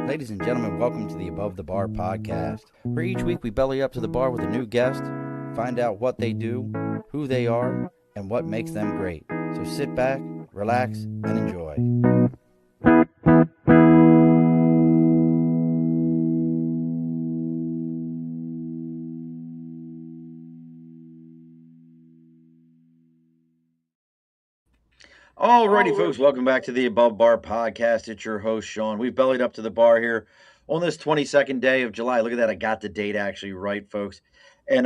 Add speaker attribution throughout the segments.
Speaker 1: Ladies and gentlemen, welcome to the Above the Bar podcast, where each week we belly up to the bar with a new guest, find out what they do, who they are, and what makes them great. So sit back, relax, and enjoy. Alrighty, folks, welcome back to the Above Bar podcast. It's your host, Sean. We've bellied up to the bar here on this 22nd day of July. Look at that. I got the date actually right, folks. And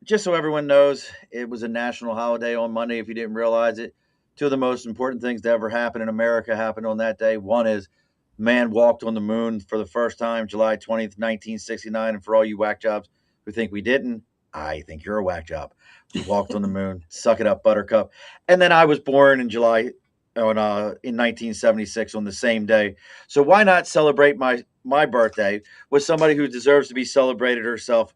Speaker 1: just so everyone knows, it was a national holiday on Monday, if you didn't realize it. Two of the most important things to ever happen in America happened on that day. One is man walked on the moon for the first time, July 20th, 1969. And for all you whack jobs who think we didn't, I think you're a whack job. We walked on the moon. Suck it up, Buttercup. And then I was born in July in 1976 on the same day. So why not celebrate my birthday with somebody who deserves to be celebrated herself?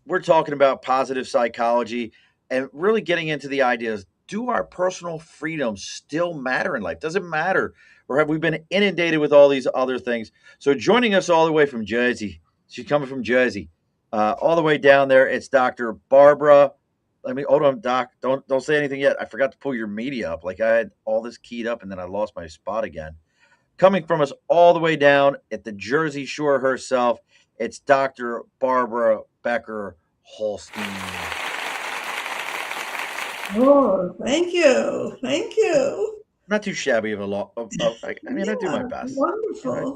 Speaker 1: We're talking about positive psychology and really getting into the ideas. Do our personal freedoms still matter in life? Does it matter? Or have we been inundated with all these other things? So joining us all the way from Jersey, she's coming from Jersey, all the way down there, it's Dr. Barbara. Hold on, Doc. Don't say anything yet. I forgot to pull your media up. Like I had all this keyed up and then I lost my spot again. Coming from us all the way down at the Jersey Shore herself, it's Dr. Barbara Becker Holstein.
Speaker 2: Oh, thank you. Thank you.
Speaker 1: Not too shabby of a lot. I do my best.
Speaker 2: Wonderful.
Speaker 1: Right?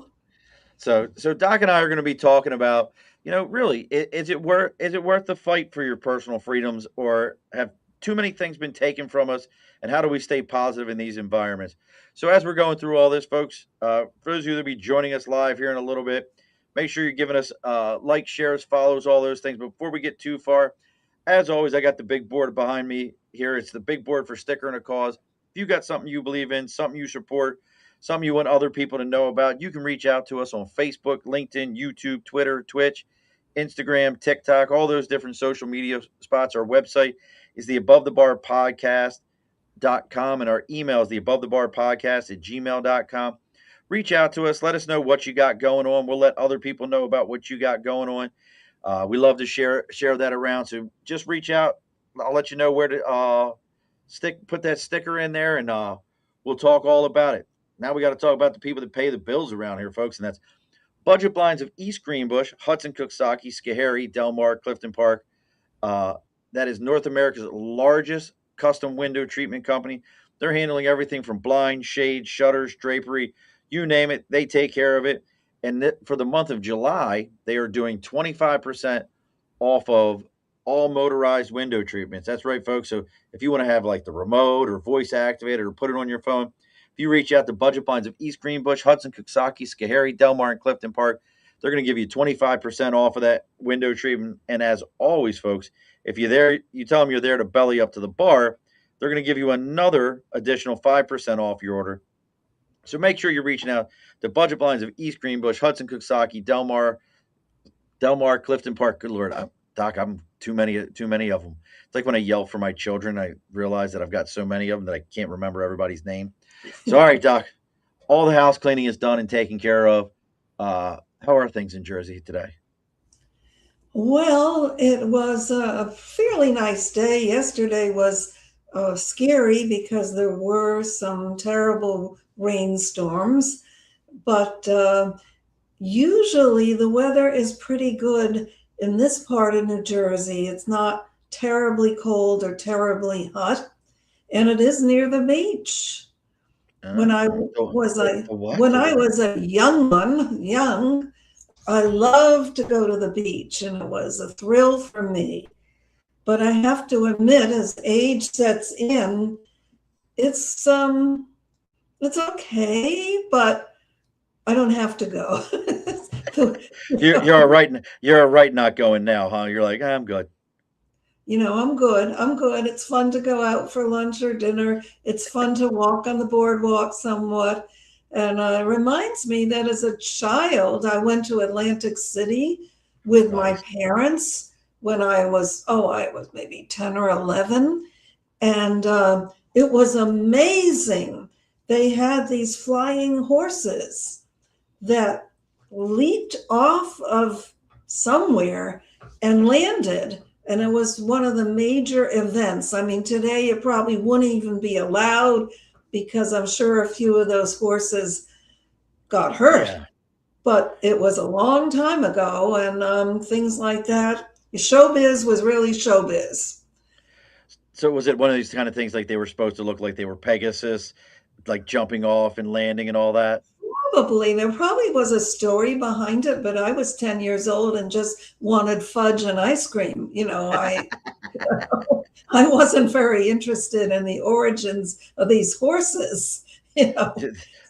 Speaker 1: So Doc and I are going to be talking about, really, is it worth the fight for your personal freedoms, or have too many things been taken from us, and how do we stay positive in these environments? So as we're going through all this, folks, for those of you that will be joining us live here in a little bit, make sure you're giving us likes, shares, follows, all those things. But before we get too far, as always, I got the big board behind me here. It's the big board for Sticker and a Cause. If you got something you believe in, something you support, something you want other people to know about, you can reach out to us on Facebook, LinkedIn, YouTube, Twitter, Twitch, Instagram, TikTok, all those different social media spots. Our website is the abovethebarpodcast.com, and our email is the abovethebarpodcast@gmail.com. Reach out to us. Let us know what you got going on. We'll let other people know about what you got going on. We love to share that around. So just reach out. I'll let you know where to put that sticker in there, and we'll talk all about it. Now we got to talk about the people that pay the bills around here, folks, and that's Budget Blinds of East Greenbush, Hudson, Coxsackie, Schoharie, Delmar, Clifton Park. That is North America's largest custom window treatment company. They're handling everything from blinds, shades, shutters, drapery, you name it. They take care of it. And for the month of July, they are doing 25% off of all motorized window treatments. That's right, folks. So if you want to have like the remote or voice activated or put it on your phone, if you reach out to Budget Blinds of East Greenbush, Hudson, Coxsackie, Schoharie, Delmar, and Clifton Park, they're going to give you 25% off of that window treatment. And as always, folks, if you're there, you tell them you're there to belly up to the bar, they're going to give you another additional 5% off your order. So make sure you're reaching out to Budget Blinds of East Greenbush, Hudson, Coxsackie, Delmar, Clifton Park. Good Lord, Doc, I'm too many of them. It's like when I yell for my children, I realize that I've got so many of them that I can't remember everybody's name. So, all right, Doc, all the house cleaning is done and taken care of. How are things in Jersey today?
Speaker 2: Well, it was a fairly nice day. Yesterday was scary because there were some terrible rainstorms, but usually the weather is pretty good in this part of New Jersey. It's not terribly cold or terribly hot, and it is near the beach. When I was a young, I loved to go to the beach, and it was a thrill for me. But I have to admit, as age sets in, it's okay, but I don't have to go.
Speaker 1: You're all right. You're all right not going now, huh? You're like, I'm good.
Speaker 2: I'm good. It's fun to go out for lunch or dinner. It's fun to walk on the boardwalk somewhat. And it reminds me that as a child, I went to Atlantic City with my parents when I was maybe 10 or 11. And it was amazing. They had these flying horses that leaped off of somewhere and landed. And it was one of the major events. I mean, today it probably wouldn't even be allowed because I'm sure a few of those horses got hurt.
Speaker 1: Yeah.
Speaker 2: But it was a long time ago, and things like that. Showbiz was really showbiz.
Speaker 1: So was it one of these kind of things like they were supposed to look like they were Pegasus, like jumping off and landing and all that?
Speaker 2: Probably. There probably was a story behind it, but I was 10 years old and just wanted fudge and ice cream. I wasn't very interested in the origins of these horses, you know.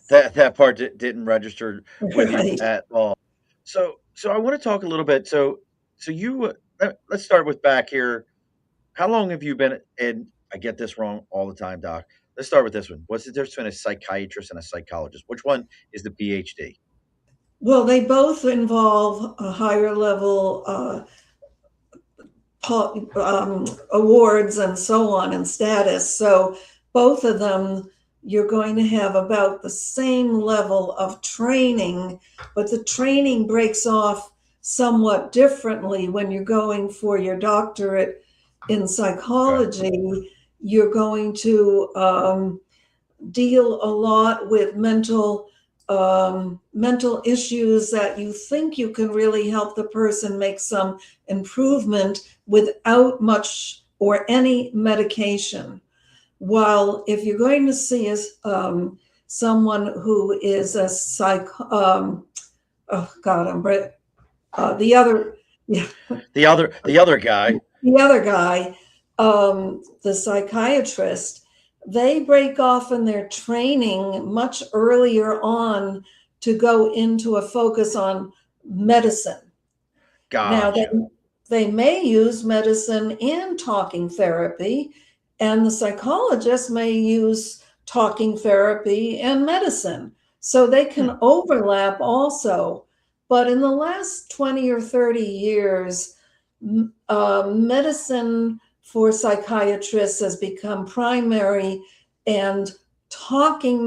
Speaker 1: That part didn't register with you
Speaker 2: Right.
Speaker 1: at all. So I want to talk a little bit. So you let's start with back here. How long have you been in? I get this wrong all the time, Doc. Let's start with this one. What's the difference between a psychiatrist and a psychologist? Which one is the PhD?
Speaker 2: Well, they both involve a higher level awards and so on and status. So both of them, you're going to have about the same level of training, but the training breaks off somewhat differently when you're going for your doctorate in
Speaker 1: Okay.
Speaker 2: psychology. You're going to deal a lot with mental issues that you think you can really help the person make some improvement without much or any medication. While if you're going to see someone who is a oh God, the other, yeah,
Speaker 1: The other guy.
Speaker 2: the other guy, the psychiatrist, they break off in their training much earlier on to go into a focus on medicine. Now,
Speaker 1: Gotcha.
Speaker 2: they may use medicine and talking therapy, and the psychologist may use talking therapy and medicine. So they
Speaker 1: Hmm.
Speaker 2: can overlap also. But in the last 20 or 30 years, medicine for psychiatrists has become primary, and talking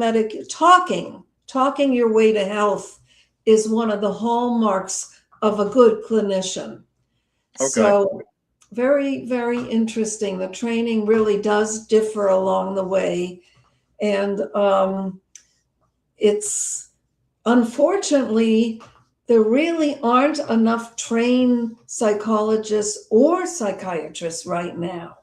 Speaker 2: your way to health is one of the hallmarks of a good clinician.
Speaker 1: Okay.
Speaker 2: So very, very interesting. The training really does differ along the way. And it's unfortunately, there really aren't enough trained psychologists or psychiatrists right now.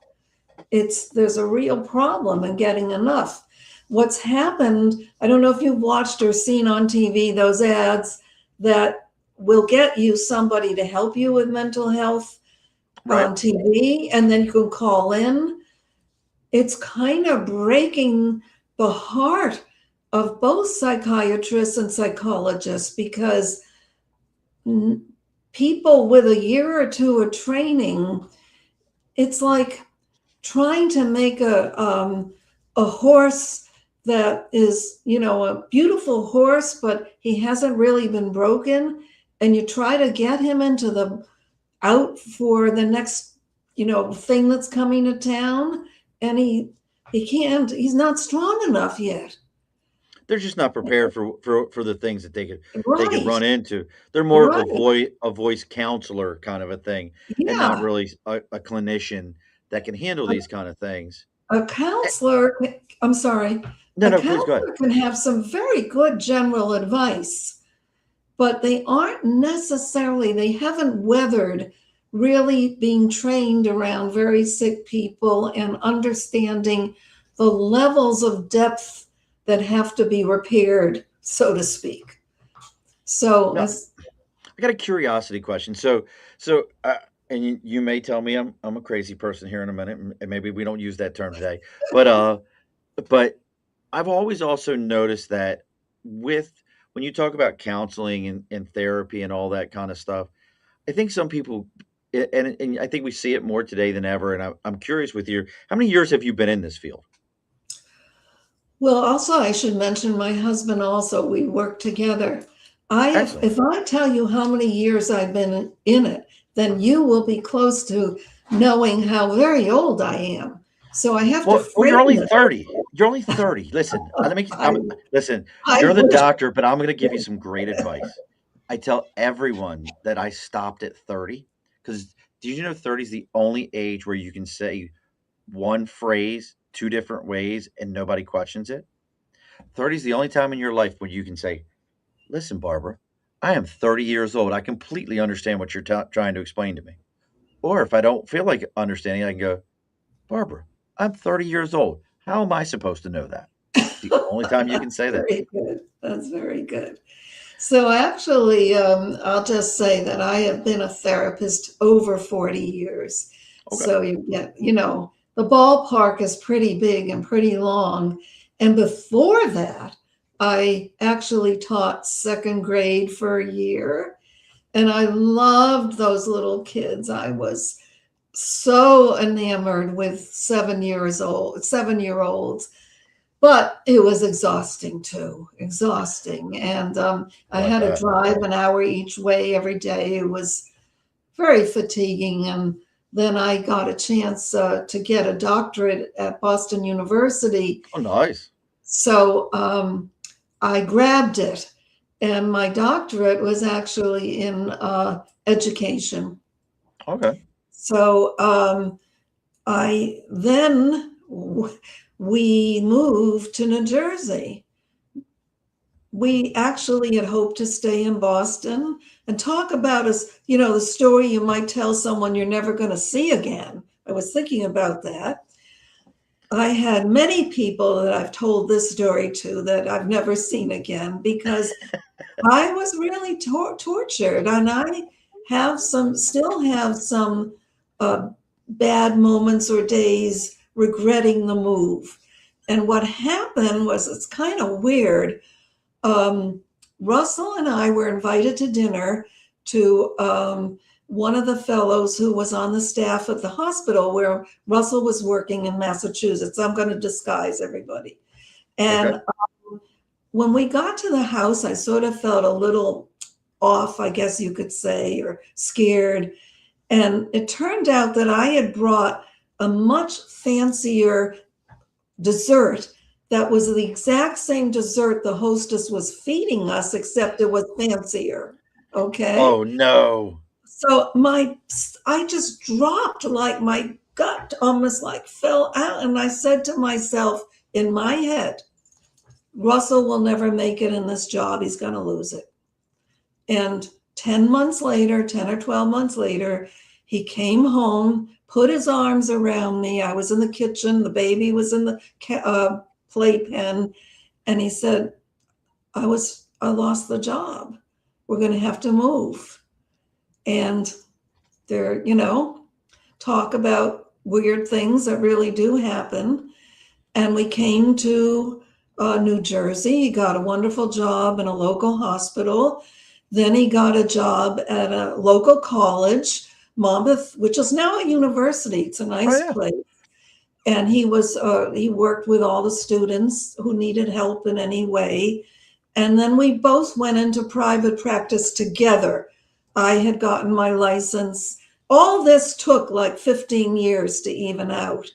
Speaker 2: There's a real problem in getting enough. What's happened, I don't know if you've watched or seen on TV those ads that will get you somebody to help you with mental health
Speaker 1: Right.
Speaker 2: on TV, and then you can call in. It's kind of breaking the heart of both psychiatrists and psychologists because people with a year or two of training, it's like trying to make a horse that is, a beautiful horse, but he hasn't really been broken, and you try to get him into the out for the next, thing that's coming to town, and he can't. He's not strong enough yet.
Speaker 1: They're just not prepared for the things that they could
Speaker 2: Right,
Speaker 1: run into. They're more of
Speaker 2: right.
Speaker 1: a voice counselor kind of a thing, and not
Speaker 2: Yeah.
Speaker 1: really a clinician that can handle these kind of things.
Speaker 2: A
Speaker 1: Eh,
Speaker 2: counselor, I'm sorry,
Speaker 1: no,
Speaker 2: a
Speaker 1: no, please go ahead.
Speaker 2: counselor can have some very good general advice, but they haven't weathered really being trained around very sick people and understanding the levels of depth that have to be repaired, so to speak. So,
Speaker 1: Now, I got a curiosity question. So, and you may tell me I'm a crazy person here in a minute, and maybe we don't use that term today, but but I've always also noticed that with when you talk about counseling and therapy and all that kind of stuff, I think some people, and I think we see it more today than ever. And I'm curious with you, how many years have you been in this field?
Speaker 2: well, also, I should mention my husband also, we work together.
Speaker 1: Excellent.
Speaker 2: If I tell you how many years I've been in it, then you will be close to knowing how very old I am. So I have to
Speaker 1: Well, you're
Speaker 2: frame
Speaker 1: only
Speaker 2: it.
Speaker 1: 30. You're only 30. Listen,
Speaker 2: I,
Speaker 1: listen.
Speaker 2: I
Speaker 1: You're the
Speaker 2: wish.
Speaker 1: doctor, but I'm going to give you some great advice. I tell everyone that I stopped at 30 because did you know 30 is the only age where you can say one phrase two different ways and nobody questions it? 30 is the only time in your life when you can say, listen, Barbara, I am 30 years old. I completely understand what you're trying to explain to me. Or if I don't feel like understanding, I can go, Barbara, I'm 30 years old. How am I supposed to know that? It's the only time you can
Speaker 2: That's
Speaker 1: say that.
Speaker 2: very good. That's very good. So actually, I'll just say that I have been a therapist over 40 years.
Speaker 1: Okay.
Speaker 2: So you get, the ballpark is pretty big and pretty long. And before that, I actually taught second grade for a year. And I loved those little kids. I was so enamored with 7-year olds, but it was exhausting too, exhausting. And I
Speaker 1: Like
Speaker 2: had to
Speaker 1: that.
Speaker 2: drive an hour each way every day. It was very fatiguing. And then I got a chance to get a doctorate at Boston University.
Speaker 1: Oh, nice.
Speaker 2: So I grabbed it. And my doctorate was actually in education.
Speaker 1: Okay.
Speaker 2: So I then we moved to New Jersey. We actually had hoped to stay in Boston and talk about us, the story you might tell someone you're never going to see again. I was thinking about that. I had many people that I've told this story to that I've never seen again because I was really tortured, and I still have some uh, bad moments or days regretting the move. And what happened was, it's kind of weird. Um, Russell and I were invited to dinner to one of the fellows who was on the staff at the hospital where Russell was working in Massachusetts. I'm going to disguise everybody.
Speaker 1: Okay.
Speaker 2: And when we got to the house, I sort of felt a little off, I guess you could say, or scared. And it turned out that I had brought a much fancier dessert that was the exact same dessert the hostess was feeding us, except it was fancier. Okay.
Speaker 1: Oh, no.
Speaker 2: So I just dropped, like my gut almost like fell out. And I said to myself in my head, Russell will never make it in this job. He's going to lose it. And 10 months later, 10 or 12 months later, he came home, put his arms around me. I was in the kitchen. The baby was in the playpen. And he said, I lost the job. We're going to have to move. And there, talk about weird things that really do happen. And we came to New Jersey. He got a wonderful job in a local hospital. Then he got a job at a local college, Monmouth, which is now a university. It's a
Speaker 1: Oh,
Speaker 2: nice
Speaker 1: yeah.
Speaker 2: place. And he worked with all the students who needed help in any way. And then we both went into private practice together. I had gotten my license. All this took like 15 years to even out.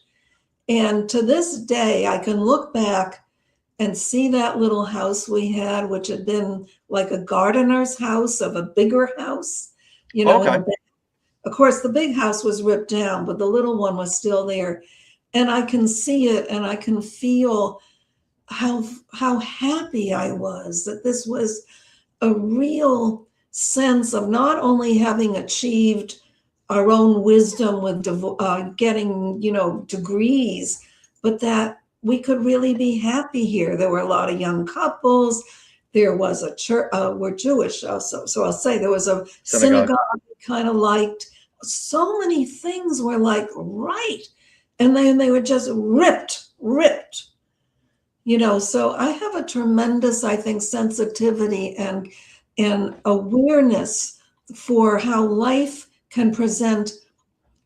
Speaker 2: And to this day, I can look back and see that little house we had, which had been like a gardener's house of a bigger house, in the
Speaker 1: Okay.
Speaker 2: back. Of course, the big house was ripped down, but the little one was still there. And I can see it and I can feel how happy I was that this was a real sense of not only having achieved our own wisdom with getting, degrees, but that we could really be happy here. There were a lot of young couples. There was a church. We're Jewish also, so I'll say there was a
Speaker 1: Synagogue.
Speaker 2: synagogue we kind of liked. So many things were like right, and then they were just ripped. So I have a tremendous, I think, sensitivity and awareness for how life can present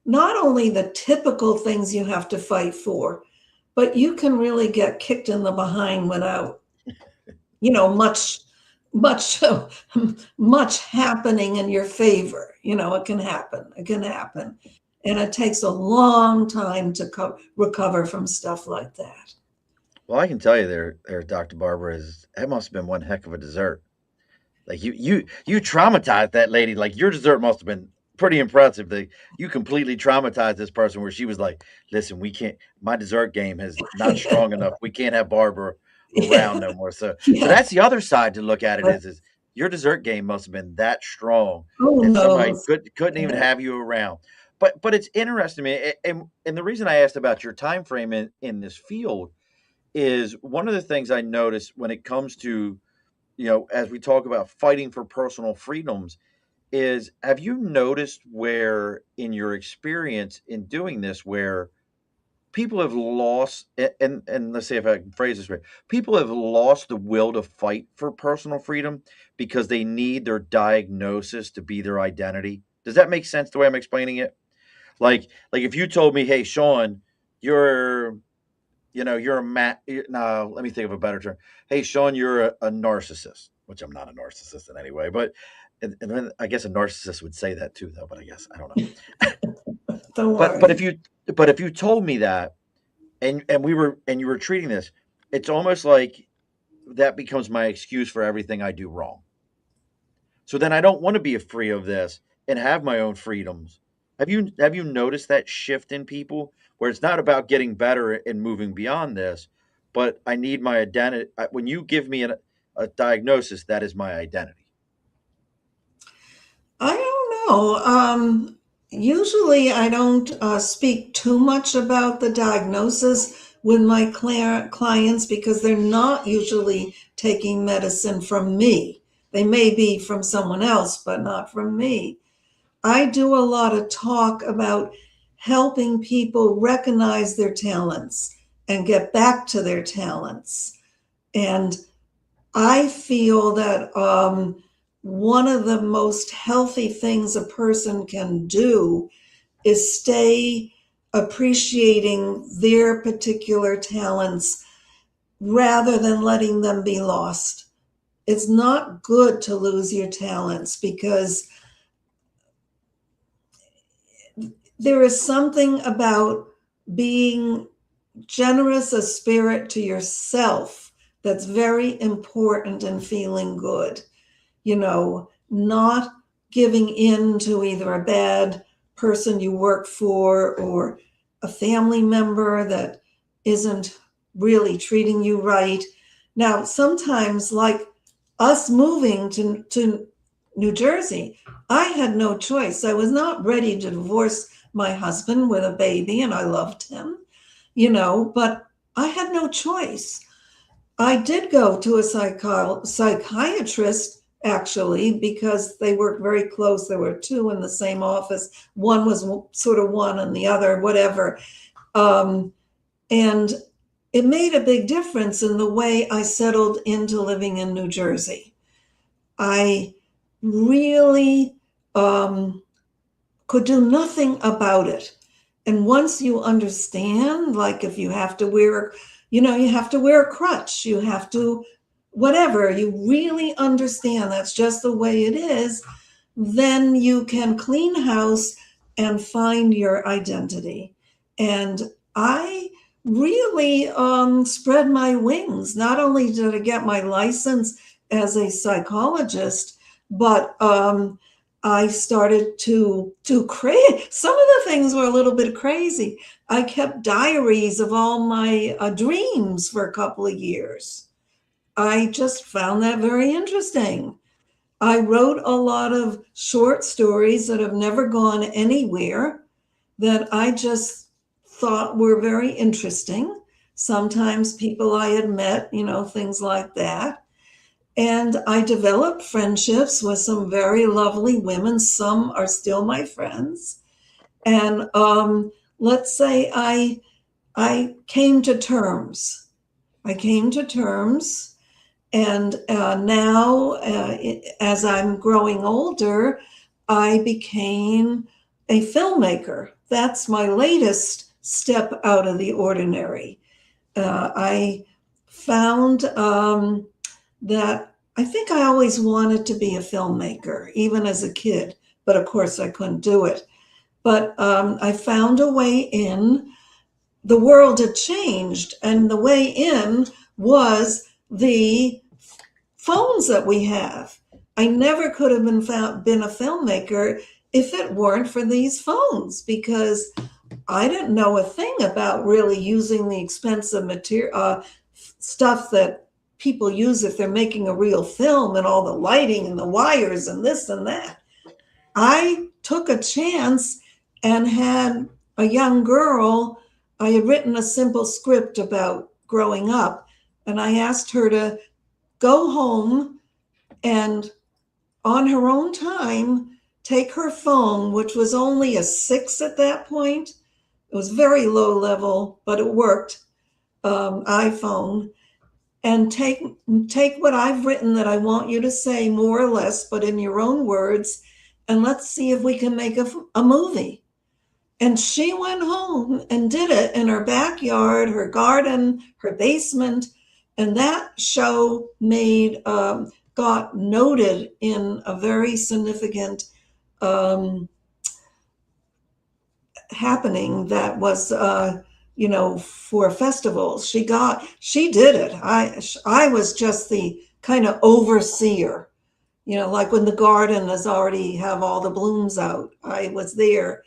Speaker 2: not only the typical things you have to fight for, but you can really get kicked in the behind without, much, much, much happening in your favor. It can happen. It can happen. And it takes a long time to recover from stuff like that.
Speaker 1: Well, I can tell you there, Dr. Barbara, is that must have been one heck of a dessert. Like you traumatized that lady. Like your dessert must have been pretty impressive. That you completely traumatized this person where she was like, "Listen, we can't. My dessert game is not strong enough. We can't have Barbara around
Speaker 2: Yeah,
Speaker 1: no more." So
Speaker 2: yeah.
Speaker 1: that's the other side to look at it is your dessert game must have been that strong
Speaker 2: Who
Speaker 1: that somebody
Speaker 2: knows?
Speaker 1: couldn't even
Speaker 2: Yeah.
Speaker 1: have you around. But it's interesting to me, and the reason I asked about your time frame in this field is one of the things I notice when it comes to, as we talk about fighting for personal freedoms, is have you noticed where in your experience in doing this where people have lost, and let's see if I can phrase this right, people have lost the will to fight for personal freedom because they need their diagnosis to be their identity? Does that make sense the way I'm explaining it? Like if you told me, "Hey, Sean, you're you're a no, let me think of a better term. Hey, Sean, you're a narcissist," which I'm not a narcissist in any way, but and then I guess a narcissist would say that too, though. But I guess I don't know.
Speaker 2: Don't
Speaker 1: But
Speaker 2: worry.
Speaker 1: if you told me that, and you were treating this, it's almost like that becomes my excuse for everything I do wrong. So then I don't want to be free of this and have my own freedoms. Have you noticed that shift in people where it's not about getting better and moving beyond this, but I need my identity. When you give me a diagnosis, that is my identity.
Speaker 2: I don't know. Usually, I don't speak too much about the diagnosis with my clients because they're not usually taking medicine from me. They may be from someone else, but not from me. I do a lot of talk about helping people recognize their talents and get back to their talents. And I feel that one of the most healthy things a person can do is stay appreciating their particular talents rather than letting them be lost. It's not good to lose your talents because there is something about being generous of spirit to yourself that's very important in feeling good. Not giving in to either a bad person you work for or a family member that isn't really treating you right. Now, sometimes, like us moving to New Jersey, I had no choice. I was not ready to divorce my husband with a baby, and I loved him, but I had no choice. I did go to a psychiatrist actually because they worked very close. There were two in the same office. One was sort of one and the other, whatever. Um, and it made a big difference in the way I settled into living in New Jersey. I really could do nothing about it. And once you understand, like if you have to wear, you have to wear a crutch, you have to, whatever, you really understand that's just the way it is, then you can clean house and find your identity. And I really spread my wings. Not only did I get my license as a psychologist, but I started to create. Some of the things were a little bit crazy. I kept diaries of all my dreams for a couple of years. I just found that very interesting. I wrote a lot of short stories that have never gone anywhere that I just thought were very interesting. Sometimes people I had met, things like that. And I developed friendships with some very lovely women. Some are still my friends. And let's say I came to terms. I came to terms, and now, as I'm growing older, I became a filmmaker. That's my latest step out of the ordinary. I found that I think I always wanted to be a filmmaker, even as a kid, but of course I couldn't do it. But I found a way in. The world had changed, and the way in was the phones that we have. I never could have been a filmmaker if it weren't for these phones, because I didn't know a thing about really using the expensive material, stuff that people use if they're making a real film, and all the lighting and the wires and this and that. I took a chance and had a young girl. I had written a simple script about growing up, and I asked her to go home and, on her own time, take her phone, which was only a 6 at that point. It was very low level, but it worked, iPhone, and take what I've written that I want you to say, more or less, but in your own words, and let's see if we can make a movie. And she went home and did it in her backyard, her garden, her basement, and that show got noted in a very significant um, happening that was, for festivals. She did it. I was just the kind of overseer, like when the garden has already have all the blooms out. I was there,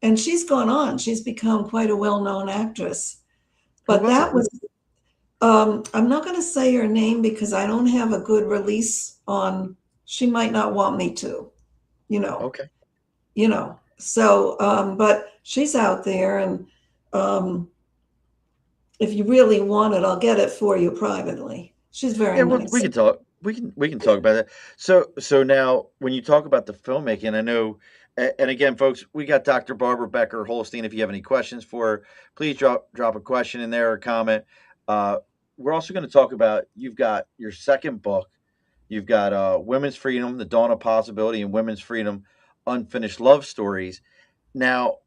Speaker 2: and she's gone on. She's become quite a well-known actress.
Speaker 1: Who
Speaker 2: But
Speaker 1: was
Speaker 2: that
Speaker 1: it?
Speaker 2: was, I'm not going to say her name because I don't have a good release on. She might not want me to, you know.
Speaker 1: Okay.
Speaker 2: So, but she's out there, and um, if you really want it, I'll get it for you privately. She's very
Speaker 1: Yeah, we
Speaker 2: nice.
Speaker 1: can talk. We can talk about that. So now, when you talk about the filmmaking, I know, and again, folks, we got Dr. Barbara Becker Holstein. If you have any questions for her, please drop a question in there or comment. Uh, we're also going to talk about, you've got your second book. You've got Women's Freedom: The Dawn of Possibility, and Women's Freedom: Unfinished Love Stories. Now,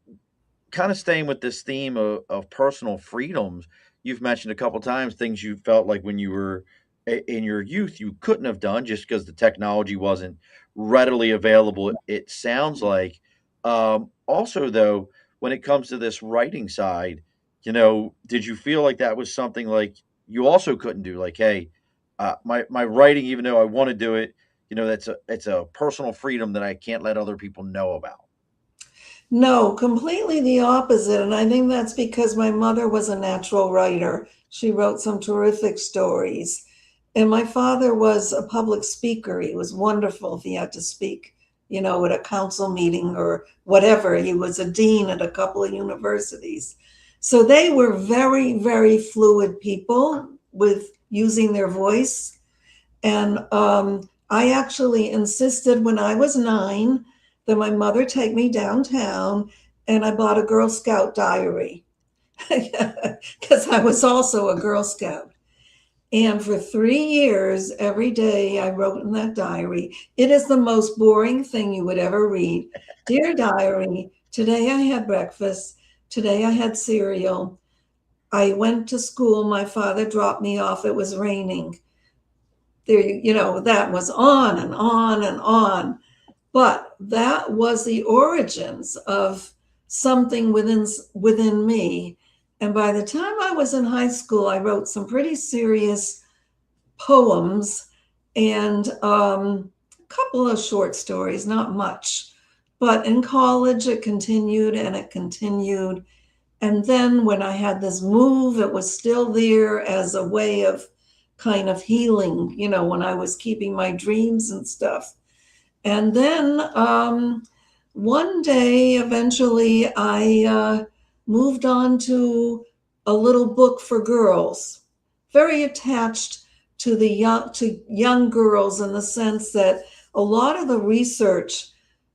Speaker 1: kind of staying with this theme of personal freedoms, you've mentioned a couple times things you felt like when you were in your youth you couldn't have done just because the technology wasn't readily available. It sounds like, also though, when it comes to this writing side, did you feel like that was something like you also couldn't do? Like, hey, my writing, even though I want to do it, it's a personal freedom that I can't let other people know about.
Speaker 2: No, completely the opposite. And I think that's because my mother was a natural writer. She wrote some terrific stories. And my father was a public speaker. He was wonderful if he had to speak, at a council meeting or whatever. He was a dean at a couple of universities. So they were very, very fluid people with using their voice. And I actually insisted when I was 9 that my mother take me downtown, and I bought a Girl Scout diary because I was also a Girl Scout. And for 3 years, every day I wrote in that diary. It is the most boring thing you would ever read. Dear diary, today I had breakfast. Today I had cereal. I went to school. My father dropped me off. It was raining. That was on and on and on. But that was the origins of something within me. And by the time I was in high school, I wrote some pretty serious poems and a couple of short stories, not much. But in college, it continued and it continued. And then when I had this move, it was still there as a way of kind of healing, when I was keeping my dreams and stuff. And then one day, eventually, I moved on to a little book for girls, very attached to young girls, in the sense that a lot of the research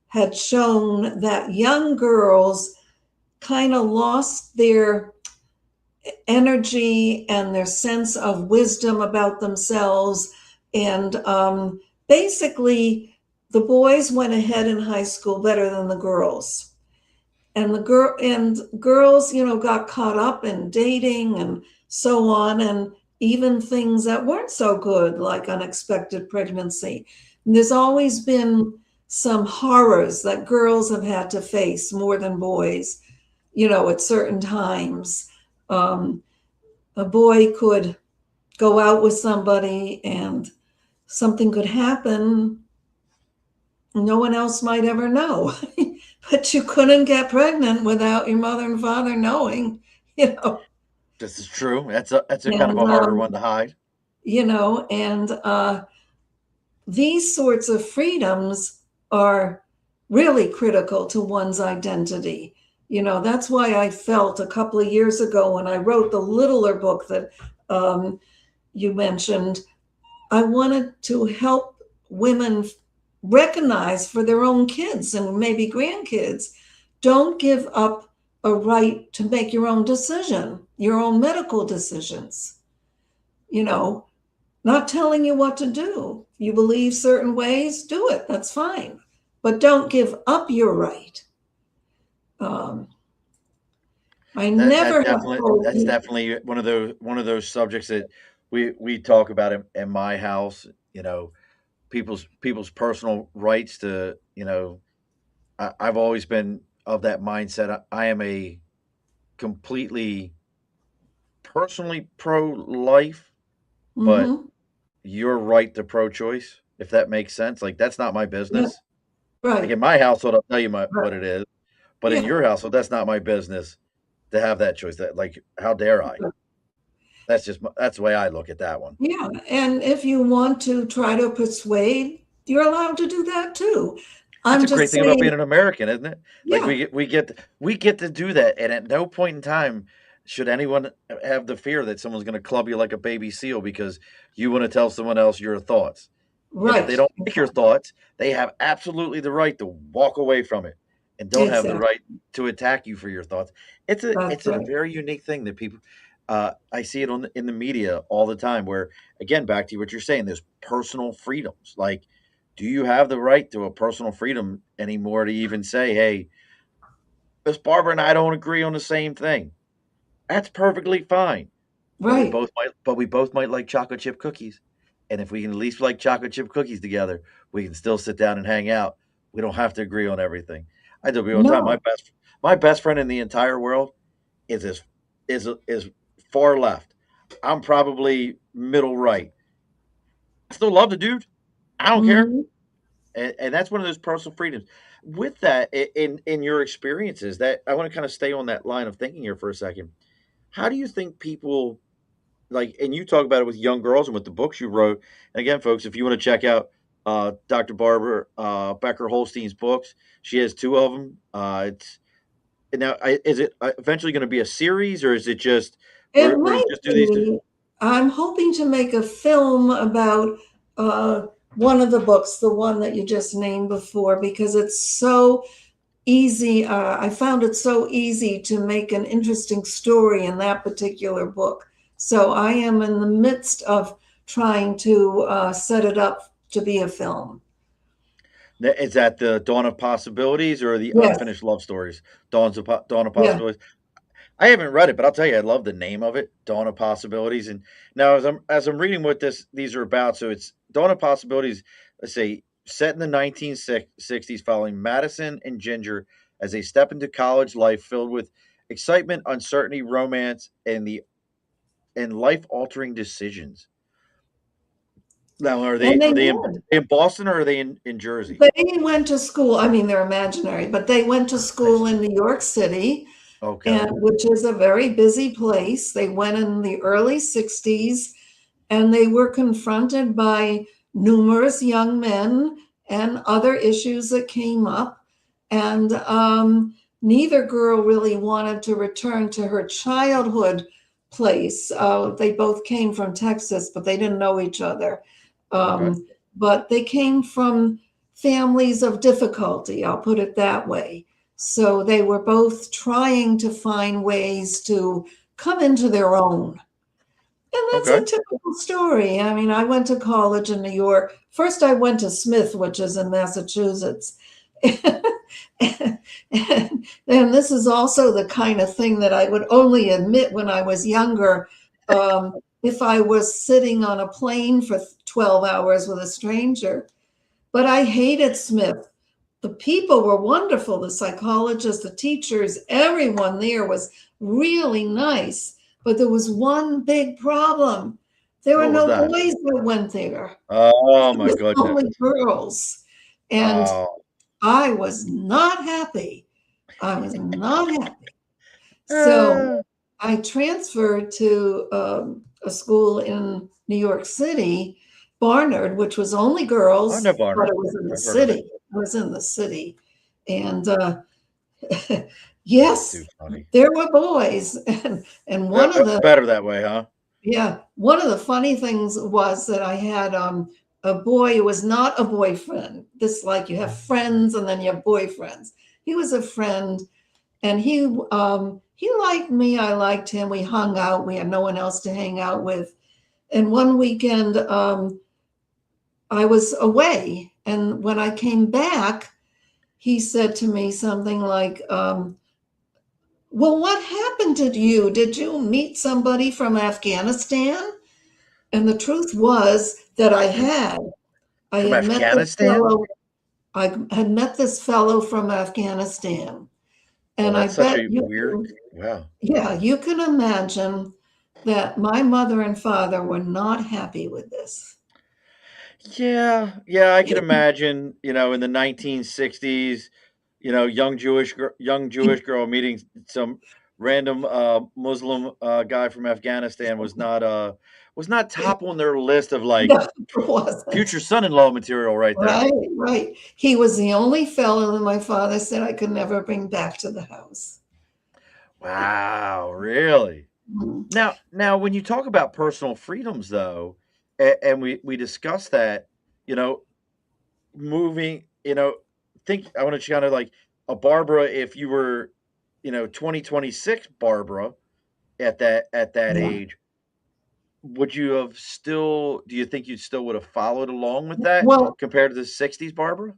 Speaker 2: had shown that young girls kind of lost their energy and their sense of wisdom about themselves. And basically, the boys went ahead in high school better than the girls. And girls, got caught up in dating and so on, and even things that weren't so good, like unexpected pregnancy. And there's always been some horrors that girls have had to face more than boys, at certain times. Um, a boy could go out with somebody and something could happen, no one else might ever know. But you couldn't get pregnant without your mother and father knowing, you know.
Speaker 1: This is true. That's a kind of
Speaker 2: And
Speaker 1: a harder one to hide.
Speaker 2: these sorts of freedoms are really critical to one's identity. That's why I felt a couple of years ago when I wrote the littler book that you mentioned, I wanted to help women recognize for their own kids and maybe grandkids, don't give up a right to make your own decision, your own medical decisions. You know, Not telling you what to do. You believe certain ways, do it. That's fine. But don't give up your right. Um, I
Speaker 1: That that
Speaker 2: never have
Speaker 1: definitely
Speaker 2: told
Speaker 1: that's
Speaker 2: you.
Speaker 1: definitely one of those subjects that we talk about in my house. People's personal rights to. I've always been of that mindset. I am a completely personally pro-life, but
Speaker 2: Mm-hmm.
Speaker 1: you're right to pro-choice, if that makes sense. Like, that's not my
Speaker 2: Yeah,
Speaker 1: business. Like,
Speaker 2: right.
Speaker 1: in my household, I'll tell you
Speaker 2: Right.
Speaker 1: what it is, but in
Speaker 2: Yeah.
Speaker 1: your household, that's not my business to have that choice. That, like, how dare I? That's the way I look at that one.
Speaker 2: Yeah. And if you want to try to persuade, you're allowed to do that too.
Speaker 1: That's
Speaker 2: I'm
Speaker 1: a great
Speaker 2: just
Speaker 1: thing about
Speaker 2: saying,
Speaker 1: being an American, isn't it? Like,
Speaker 2: yeah,
Speaker 1: we get to do that, and at no point in time should anyone have the fear that someone's going to club you like a baby seal because you want to tell someone else your thoughts. And if they
Speaker 2: right.
Speaker 1: don't like your thoughts, they have absolutely the right to walk away from it and don't have the
Speaker 2: Exactly.
Speaker 1: right to attack you for your thoughts.
Speaker 2: That's
Speaker 1: It's a
Speaker 2: right.
Speaker 1: very unique thing that people. I see it in the media all the time. Where, again, back to what you're saying, there's personal freedoms. Like, do you have the right to a personal freedom anymore to even say, "Hey, Miss Barbara and I don't agree on the same thing"? That's perfectly fine.
Speaker 2: Right.
Speaker 1: But we both might like chocolate chip cookies. And if we can at least like chocolate chip cookies together, we can still sit down and hang out. We don't have to agree on everything. I tell people all the time,
Speaker 2: No.
Speaker 1: my best friend in the entire world is is far left. I'm probably middle right. I still love the dude. I don't care.
Speaker 2: Mm-hmm.
Speaker 1: And that's one of those personal freedoms. With that, in your experiences, that I want to kind of stay on that line of thinking here for a second. How do you think people like, and you talk about it with young girls and with the books you wrote. And again, folks, if you want to check out Dr. Barbara Becker Holstein's books, she has two of them. It's now, is it eventually going to be a series, or is it just,
Speaker 2: It
Speaker 1: or you
Speaker 2: might
Speaker 1: just do these two?
Speaker 2: be. I'm hoping to make a film about uh, one of the books, the one that you just named before, because it's so easy. I found it so easy to make an interesting story in that particular book. So I am in the midst of trying to set it up to be a film.
Speaker 1: Is that the Dawn of Possibilities or the
Speaker 2: Yes.
Speaker 1: Unfinished Love Stories? Dawn of
Speaker 2: Yeah.
Speaker 1: Possibilities. I haven't read it, but I'll tell you, I love the name of it, Dawn of Possibilities. And now, as I'm reading what these are about, so it's Dawn of Possibilities. Let's say set in the 1960s, following Madison and Ginger as they step into college life filled with excitement, uncertainty, romance, and life altering decisions. Now, are
Speaker 2: And
Speaker 1: they
Speaker 2: they
Speaker 1: are they
Speaker 2: did.
Speaker 1: in Boston or are they in Jersey?
Speaker 2: They went to school. I mean, they're imaginary, but they went to
Speaker 1: I
Speaker 2: school in New York City, and
Speaker 1: Okay,
Speaker 2: which is a very busy place. They went in the early 60s, and they were confronted by numerous young men and other issues that came up. And neither girl really wanted to return to her childhood place. They both came from Texas, but they didn't know each other.
Speaker 1: okay,
Speaker 2: But they came from families of difficulty, I'll put it that way. So they were both trying to find ways to come into their own. And that's
Speaker 1: okay.
Speaker 2: a typical story. I mean, I went to college in New York. First, I went to Smith, which is in Massachusetts. and, this is also the kind of thing that I would only admit when I was younger. If I was sitting on a plane for 12 hours with a stranger. But I hated Smith. The people were wonderful, the psychologists, the teachers, everyone there was really nice. But there was one big problem. There were
Speaker 1: What was
Speaker 2: no
Speaker 1: that?
Speaker 2: boys that went there.
Speaker 1: Oh
Speaker 2: It
Speaker 1: my
Speaker 2: was
Speaker 1: goodness.
Speaker 2: only girls. And
Speaker 1: Oh,
Speaker 2: I was not happy. I was not happy. So
Speaker 1: uh,
Speaker 2: I transferred to a school in New York City, Barnard, which was only
Speaker 1: I
Speaker 2: girls,
Speaker 1: know
Speaker 2: but
Speaker 1: Barnard.
Speaker 2: it was in the
Speaker 1: I've heard of
Speaker 2: city.
Speaker 1: it.
Speaker 2: It was in the city. And
Speaker 1: That's too
Speaker 2: yes,
Speaker 1: funny.
Speaker 2: there were boys. And one of the,
Speaker 1: Better that way, huh?
Speaker 2: yeah, one of the funny things was that I had a boy who was not a boyfriend. This, like, you have friends and then you have boyfriends. He was a friend, and he liked me. I liked him. We hung out. We had no one else to hang out with. And one weekend, I was away, and when I came back, he said to me something like, "Well, what happened to you? Did you meet somebody from Afghanistan?" And the truth was that I
Speaker 1: From
Speaker 2: had. I
Speaker 1: from
Speaker 2: had met this
Speaker 1: Afghanistan?
Speaker 2: fellow. I had met this fellow from Afghanistan,
Speaker 1: Well,
Speaker 2: and I
Speaker 1: that's such
Speaker 2: bet
Speaker 1: a
Speaker 2: you
Speaker 1: weird.
Speaker 2: can,
Speaker 1: Wow.
Speaker 2: yeah, you can imagine that my mother and father were not happy with this.
Speaker 1: Yeah, yeah, I can imagine, in the 1960s, young Jewish girl meeting some random Muslim guy from Afghanistan was not top on their list of like
Speaker 2: No, it wasn't.
Speaker 1: future son-in-law material right there.
Speaker 2: Right, right. He was the only fellow that my father said I could never bring back to the house.
Speaker 1: Wow, really?
Speaker 2: Mhm.
Speaker 1: Now, when you talk about personal freedoms, though, and we discuss that, you know, moving, think I want to kind of like a Barbara if you were, 2026 Barbara at that
Speaker 2: Yeah.
Speaker 1: age, would you have still do you think you still would have followed along with that
Speaker 2: Well,
Speaker 1: compared to the 60s Barbara?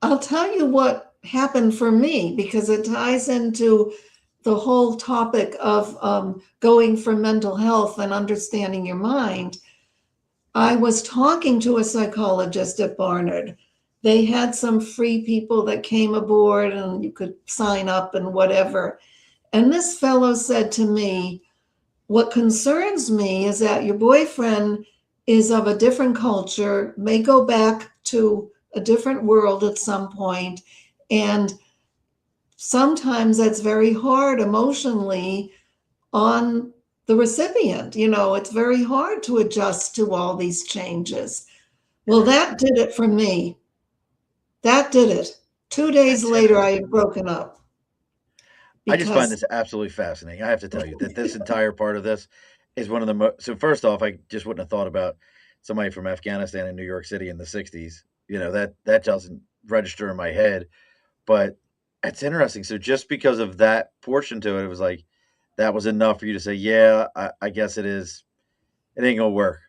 Speaker 2: I'll tell you what happened for me because it ties into the whole topic of going for mental health and understanding your mind. I was talking to a psychologist at Barnard. They had some free people that came aboard and you could sign up and whatever. And this fellow said to me, "What concerns me is that your boyfriend is of a different culture, may go back to a different world at some point, and sometimes that's very hard emotionally on the recipient. It's very hard to adjust to all these changes."
Speaker 1: It
Speaker 2: Well,
Speaker 1: is.
Speaker 2: that did it for me. That did it. 2 days
Speaker 1: That's
Speaker 2: later, I
Speaker 1: interesting.
Speaker 2: had broken up
Speaker 1: I just find
Speaker 2: because,
Speaker 1: this absolutely fascinating. I have to tell you that this entire part of this is one of the most. So first off, I just wouldn't have thought about somebody from Afghanistan in New York City in the 60s. That doesn't register in my head, but it's interesting. So just because of that portion to it, it was like that was enough for you to say, "Yeah, I guess it is. It ain't gonna work."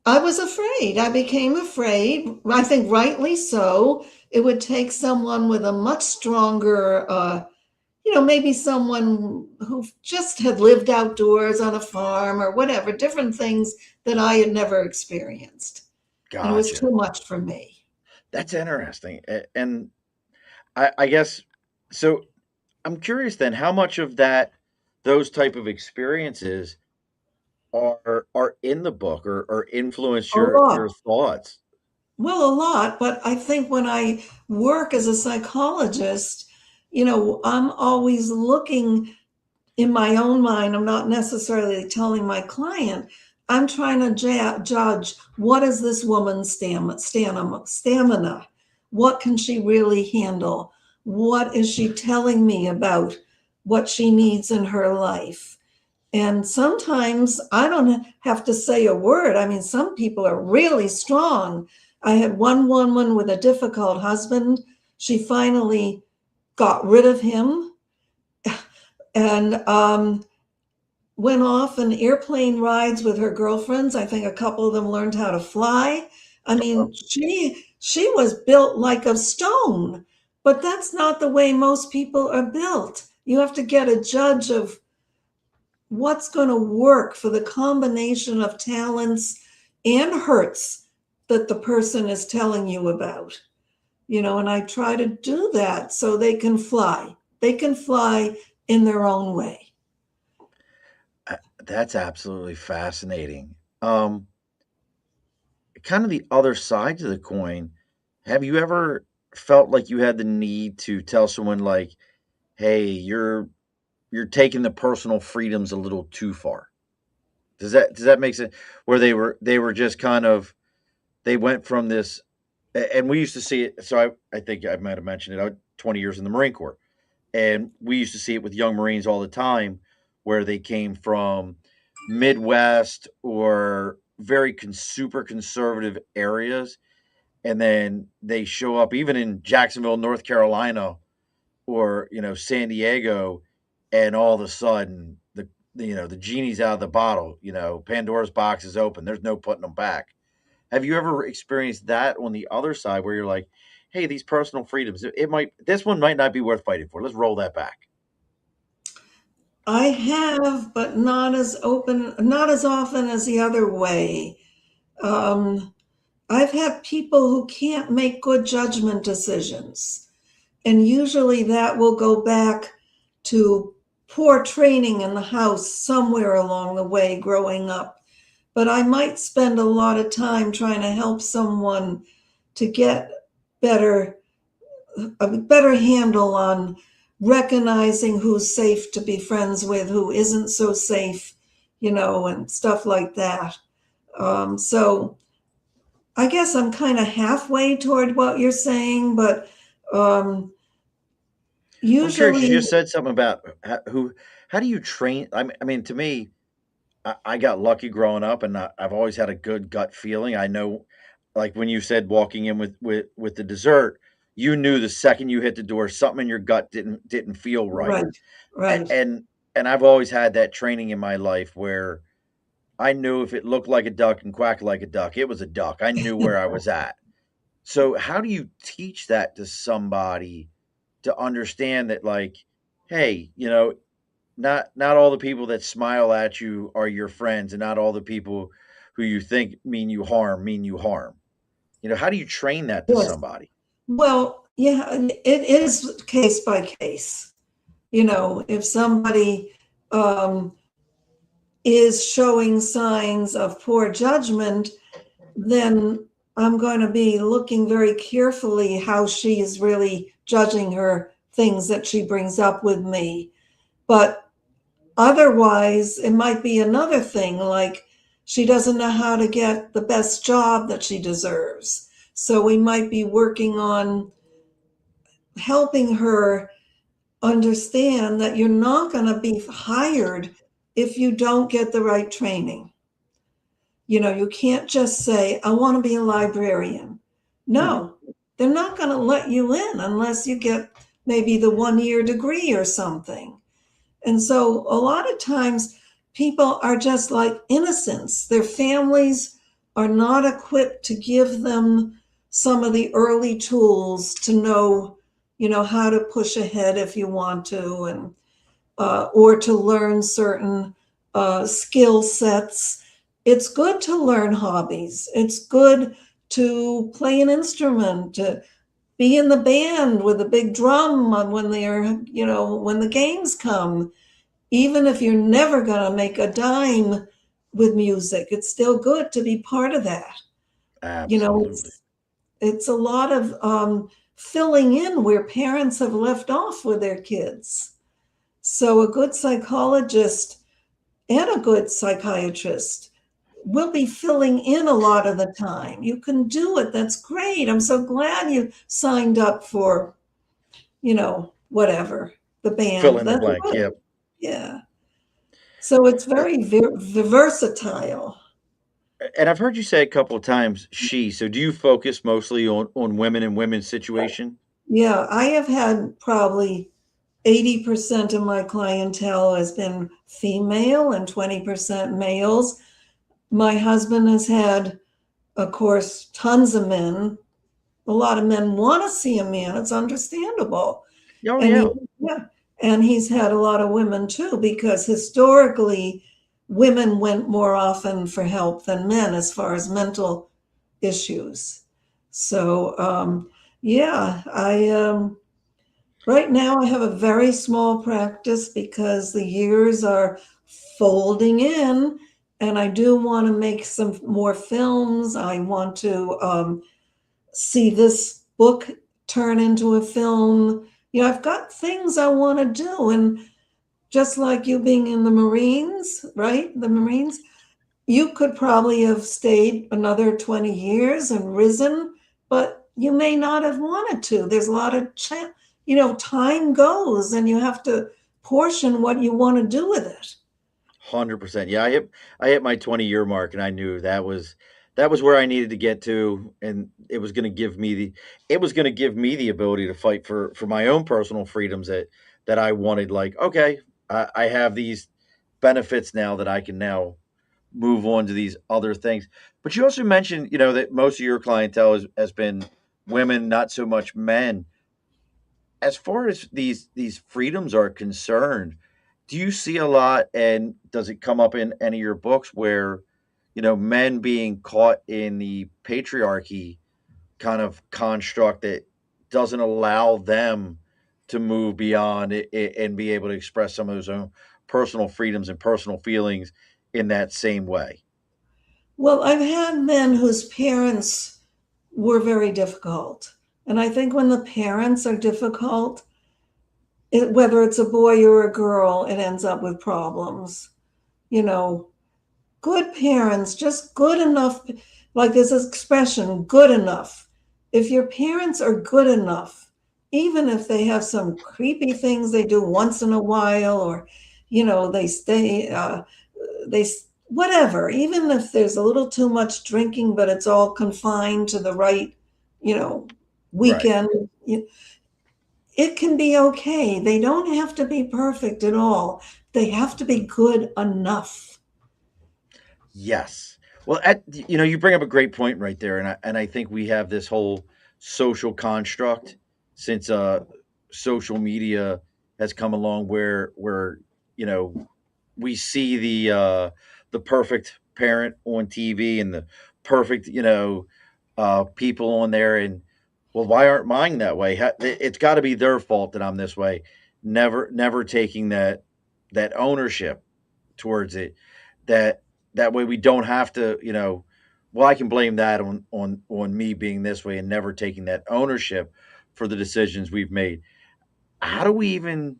Speaker 2: I was afraid. I became afraid. I think rightly so. It would take someone with a much stronger, maybe someone who just had lived outdoors on a farm or whatever, different things that I had never experienced. And it was
Speaker 1: Gotcha.
Speaker 2: too much for me.
Speaker 1: That's interesting. And I guess so. I'm curious then, how much of those type of experiences are in the book or influence
Speaker 2: A
Speaker 1: your
Speaker 2: lot.
Speaker 1: thoughts?
Speaker 2: Well, a lot, but I think when I work as a psychologist, I'm always looking in my own mind. I'm not necessarily telling my client. I'm trying to judge what is this woman's stamina? What can she really handle? What is she telling me about what she needs in her life? And sometimes I don't have to say a word. I mean, some people are really strong. I had one woman with a difficult husband. She finally got rid of him and went off on airplane rides with her girlfriends. I think a couple of them learned how to fly. I
Speaker 1: Oh,
Speaker 2: mean, she was built like of stone, but that's not the way most people are built. You have to get a judge of what's going to work for the combination of talents and hurts that the person is telling you about. And I try to do that so they can fly. They can fly in their own way.
Speaker 1: that's absolutely fascinating. Kind of the other side to the coin. Have you ever felt like you had the need to tell someone like, "Hey, you're taking the personal freedoms a little too far"? Does that make sense? Where they were just kind of they went from this, and we used to see it. So I think I might have mentioned it. I 20 years in the Marine Corps, and we used to see it with young Marines all the time, where they came from Midwest or very super conservative areas, and then they show up even in Jacksonville, North Carolina, or San Diego, and all of a sudden the genie's out of the bottle. Pandora's box is open. There's no putting them back. Have you ever experienced that on the other side where you're like, hey, these personal freedoms, this one might not be worth fighting for. Let's roll that back.
Speaker 2: I have, but not as often as the other way. Um, I've had people who can't make good judgment decisions. And usually that will go back to poor training in the house somewhere along the way growing up. But I might spend a lot of time trying to help someone to get better a better handle on recognizing who's safe to be friends with, who isn't so safe, and stuff like that. So I guess I'm kind of halfway toward what you're saying, but um,
Speaker 1: Well, I'm curious. You
Speaker 2: usually,
Speaker 1: just said something about how do you train? I mean, to me, I got lucky growing up, and I've always had a good gut feeling. I know, like when you said walking in with the dessert, you knew the second you hit the door, something in your gut didn't feel right.
Speaker 2: right, right.
Speaker 1: And I've always had that training in my life where I knew if it looked like a duck and quacked like a duck, it was a duck. I knew where I was at. So how do you teach that to somebody to understand that, like, hey, not all the people that smile at you are your friends, and not all the people who you think mean you harm. How do you train that to
Speaker 2: Yes.
Speaker 1: somebody?
Speaker 2: Well, yeah, it is case by case. If somebody um, is showing signs of poor judgment, then I'm going to be looking very carefully how she is really judging her things that she brings up with me. But otherwise, it might be another thing like she doesn't know how to get the best job that she deserves. So we might be working on helping her understand that you're not going to be hired if you don't get the right training. You can't just say, I want to be a librarian.
Speaker 1: Hmm.
Speaker 2: No, they're not going to let you in unless you get maybe the 1 year degree or something. And so a lot of times people are just like innocents. Their families are not equipped to give them some of the early tools to know, how to push ahead if you want to, and or to learn certain skill sets. It's good to learn hobbies. It's good to play an instrument, to be in the band with a big drum when the games come. Even if you're never going to make a dime with music, it's still good to be part of that. You know,
Speaker 1: Absolutely.
Speaker 2: it's a lot of filling in where parents have left off with their kids. So a good psychologist and a good psychiatrist will be filling in a lot of the time. You can do it. That's great. I'm so glad you signed up for, whatever, the
Speaker 1: Fill
Speaker 2: band.
Speaker 1: in the
Speaker 2: That's
Speaker 1: blank.
Speaker 2: good.
Speaker 1: Yep.
Speaker 2: Yeah. So it's very versatile.
Speaker 1: And I've heard you say a couple of times she. So do you focus mostly on women and women's situation?
Speaker 2: Yeah, I have had probably 80% of my clientele has been female and 20% males. My husband has had, of course, tons of men. A lot of men want to see a man. It's understandable.
Speaker 1: Oh
Speaker 2: And
Speaker 1: yeah.
Speaker 2: yeah, and he's had a lot of women too, because historically, women went more often for help than men as far as mental issues. So, yeah, right now I have a very small practice because the years are folding in, and I do want to make some more films. I want to see this book turn into a film. I've got things I want to do. And just like you being in the Marines, right? The Marines, you could probably have stayed another 20 years and risen, but you may not have wanted to. There's a lot of, time goes and you have to portion what you want to do with it.
Speaker 1: 100%. Yeah, I hit my 20-year mark, and I knew that was where I needed to get to, and it was going to give me the ability to fight for my own personal freedoms that I wanted. Like, okay, I have these benefits now that I can now move on to these other things. But you also mentioned, that most of your clientele has been women, not so much men. As far as these freedoms are concerned, do you see a lot, and does it come up in any of your books where, men being caught in the patriarchy kind of construct that doesn't allow them to move beyond it and be able to express some of those own personal freedoms and personal feelings in that same way?
Speaker 2: Well, I've had men whose parents were very difficult. And I think when the parents are difficult, whether it's a boy or a girl, it ends up with problems. You know, good parents, just good enough. Like there's this expression, good enough. If your parents are good enough, even if they have some creepy things they do once in a while, or, they stay, they, whatever, even if there's a little too much drinking, but it's all confined to the right, you know,
Speaker 1: Right.
Speaker 2: weekend, it can be okay. They don't have to be perfect at all. They have to be good enough.
Speaker 1: Yes. Well, you bring up a great point right there, and I think we have this whole social construct since social media has come along where you know we see the perfect parent on TV and the perfect people on there, and well, why aren't mine that way? It's got to be their fault that I'm this way. Never taking that ownership towards it, that that way we don't have to, well, I can blame that on me being this way and never taking that ownership for the decisions we've made. How do we even,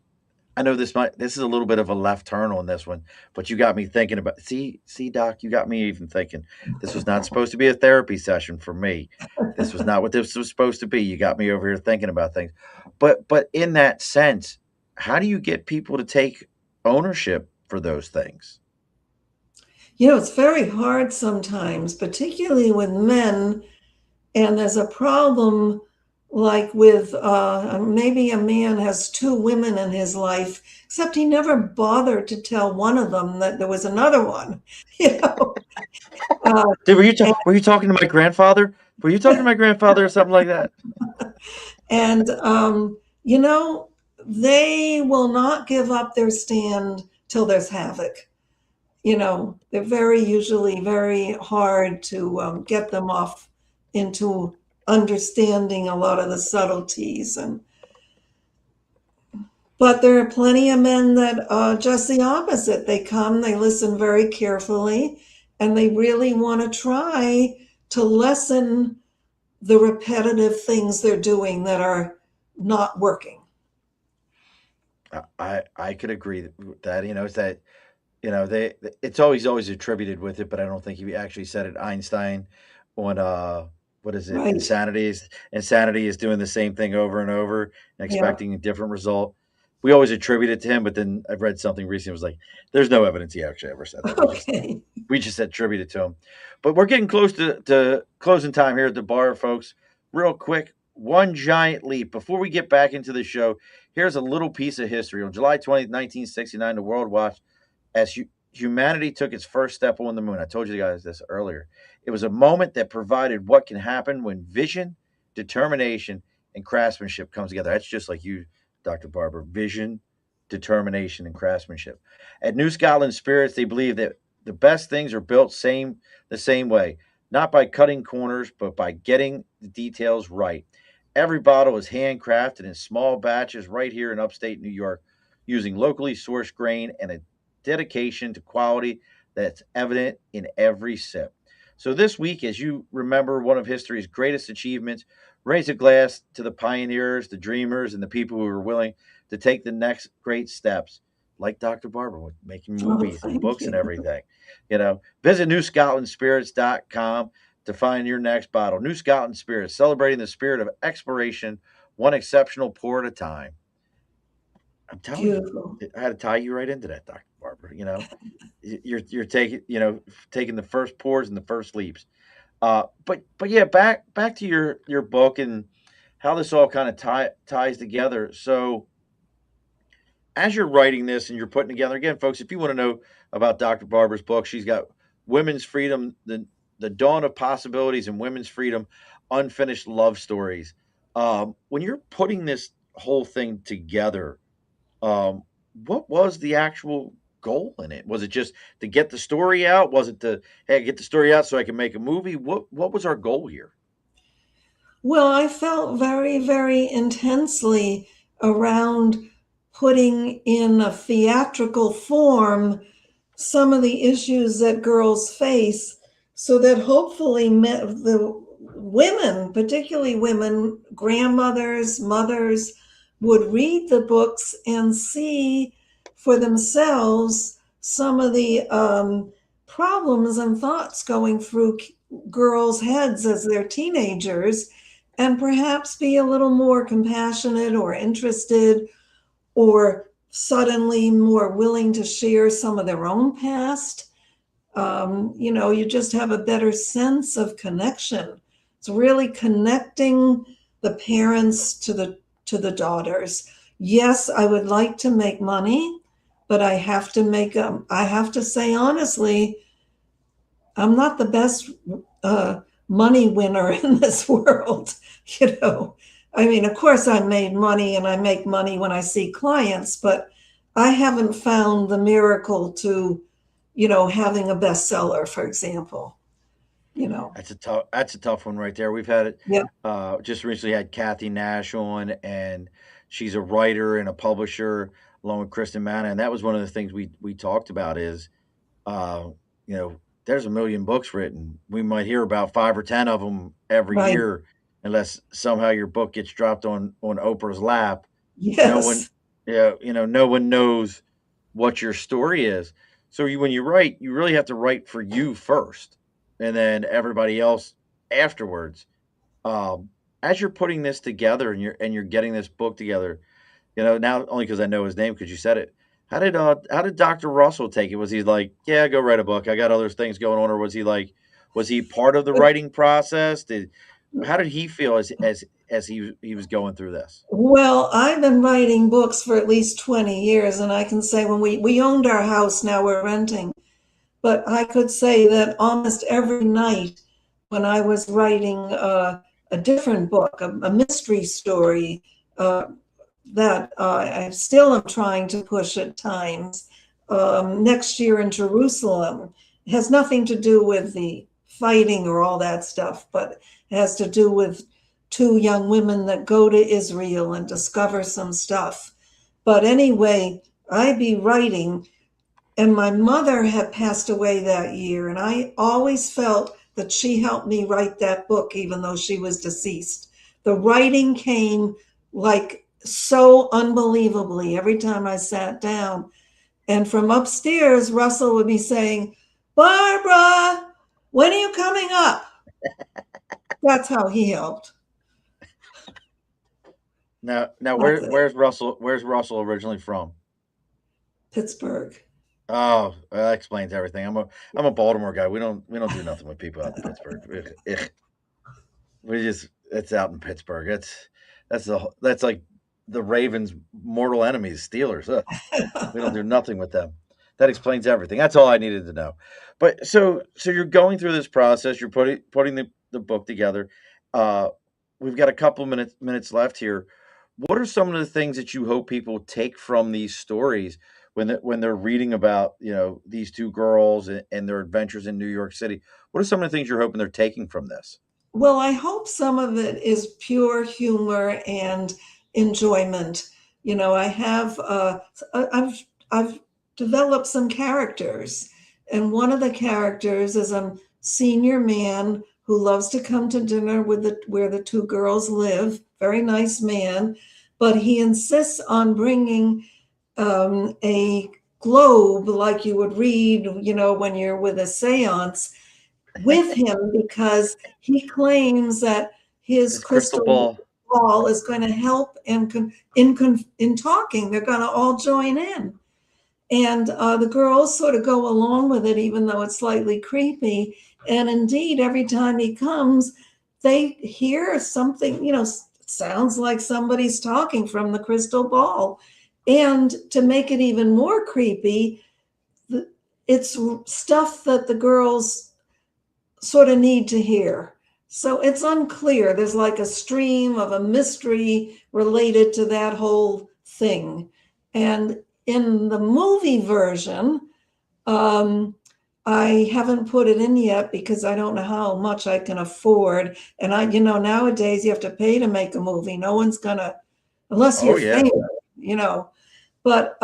Speaker 1: I know this is a little bit of a left turn on this one, but you got me thinking about, see doc, you got me even thinking. This was not supposed to be a therapy session for me. This was not what this was supposed to be. You got me over here thinking about things. But in that sense, how do you get people to take ownership for those things?
Speaker 2: It's very hard sometimes, particularly with men. And there's a problem like with maybe a man has two women in his life, except he never bothered to tell one of them that there was another one. You know, uh,
Speaker 1: Dude, were you talking to my grandfather? Were you talking to my grandfather or something like that?
Speaker 2: and you know, they will not give up their stand till there's havoc. They're usually very hard to get them off into understanding a lot of the subtleties. But there are plenty of men that are just the opposite. They come, they listen very carefully, and they really want to try to lessen the repetitive things they're doing that are not working.
Speaker 1: I could agree with that. It's that they it's always attributed with it, but I don't think he actually said it. Einstein on what is it?
Speaker 2: Right.
Speaker 1: Insanity is doing the same thing over and over and
Speaker 2: Yeah.
Speaker 1: expecting a different result. We always attribute it to him, but then I've read something recently. It was like, there's no evidence he actually ever said that. We just
Speaker 2: Okay.
Speaker 1: we just attribute it to him. But we're getting close to closing time here at the bar, folks. Real quick, one giant leap. Before we get back into the show, here's a little piece of history. On July 20th, 1969, the world watched as humanity took its first step on the moon. I told you guys this earlier. It was a moment that provided what can happen when vision, determination, and craftsmanship comes together. That's just like you, Dr. Barber. Vision, determination, and craftsmanship. At New Scotland Spirits, they believe that the best things are built the same way, not by cutting corners, but by getting the details right. Every bottle is handcrafted in small batches right here in upstate New York, using locally sourced grain and a dedication to quality that's evident in every sip. So this week, as you remember one of history's greatest achievements, raise a glass to the pioneers, the dreamers, and the people who were willing to take the next great steps, like Dr. Barber with making
Speaker 2: Oh,
Speaker 1: movies and
Speaker 2: thank
Speaker 1: books and
Speaker 2: you.
Speaker 1: everything. Visit newscotlandspirits.com to find your next bottle. New Scotland Spirits, celebrating the spirit of exploration, one exceptional pour at a time. I'm telling you,
Speaker 2: Beautiful.
Speaker 1: I had to tie you right into that, Dr. Barber. You're taking the first pours and the first leaps. But yeah, back to your book and how this all kind of ties together. So as you're writing this and you're putting together again, folks, if you want to know about Dr. Barber's book, she's got Women's Freedom, the Dawn of Possibilities and Women's Freedom, Unfinished Love Stories. When you're putting this whole thing together, um, what was the actual goal in it? Was it just to get the story out? Was it to, hey, get the story out so I can make a movie? What was our goal here?
Speaker 2: Well, I felt very, very intensely around putting in a theatrical form some of the issues that girls face so that hopefully the women, particularly women, grandmothers, mothers, would read the books and see for themselves some of the problems and thoughts going through girls' heads as they're teenagers, and perhaps be a little more compassionate or interested or suddenly more willing to share some of their own past. You just have a better sense of connection. It's really connecting the parents to the daughters. Yes, I would like to make money, but I have to say honestly, I'm not the best money winner in this world. you know. I mean, of course, I made money and I make money when I see clients, but I haven't found the miracle to, having a bestseller, for example. You know,
Speaker 1: That's a tough one right there. We've had it
Speaker 2: yeah,
Speaker 1: just recently had Kathy Nash on, and she's a writer and a publisher along with Kristen Manna, and that was one of the things we talked about is uh, you know, there's a million books written. We might hear about 5 or 10 of them every
Speaker 2: right.
Speaker 1: year, unless somehow your book gets dropped on Oprah's lap. No one,
Speaker 2: Yes.
Speaker 1: yeah, no one knows what your story is. So when you write, you really have to write for you first, and then everybody else afterwards. Um, as you're putting this together and you're getting this book together, now only because I know his name because you said it. How did Dr. Russell take it? Was he like, yeah, go write a book? I got other things going on, or was he part of the writing process? How did he feel as he was going through this?
Speaker 2: Well, I've been writing books for at least 20 years, and I can say when we owned our house, now we're renting. But I could say that almost every night when I was writing a different book, a mystery story uh, that I still am trying to push at times, next year in Jerusalem, it has nothing to do with the fighting or all that stuff, but it has to do with two young women that go to Israel and discover some stuff. But anyway, I'd be writing, and my mother had passed away that year, and I always felt that she helped me write that book, even though she was deceased. The writing came like so unbelievably every time I sat down. And from upstairs, Russell would be saying, Barbara, when are you coming up? That's how he helped.
Speaker 1: Now,
Speaker 2: That's it.
Speaker 1: where's Russell? Where's Russell originally from?
Speaker 2: Pittsburgh.
Speaker 1: Oh, well, that explains everything. I'm a Baltimore guy. We don't do nothing with people out in Pittsburgh. Ugh, ugh. It's out in Pittsburgh. That's like the Ravens' mortal enemies, Steelers. Ugh. We don't do nothing with them. That explains everything. That's all I needed to know. But so you're going through this process. You're putting the book together. Uh, we've got a couple minutes left here. What are some of the things that you hope people take from these stories when they're reading about these two girls and their adventures in New York City? What are some of the things you're hoping they're taking from this?
Speaker 2: Well, I hope some of it is pure humor and enjoyment. I have I've developed some characters, and one of the characters is senior man who loves to come to dinner with where the two girls live. Very nice man, but he insists on bringing a globe like you would read, when you're with a seance with him because he claims that his
Speaker 1: His crystal
Speaker 2: crystal
Speaker 1: ball.
Speaker 2: ball is going to help in talking. They're going to all join in. And the girls sort of go along with it, even though it's slightly creepy. And indeed, every time he comes, they hear something, sounds like somebody's talking from the crystal ball. And to make it even more creepy, it's stuff that the girls sort of need to hear. So it's unclear. There's like a stream of a mystery related to that whole thing. And in the movie version, um, I haven't put it in yet because I don't know how much I can afford. And nowadays you have to pay to make a movie. No one's gonna, unless
Speaker 1: Oh
Speaker 2: you're
Speaker 1: yeah.
Speaker 2: famous, you know. But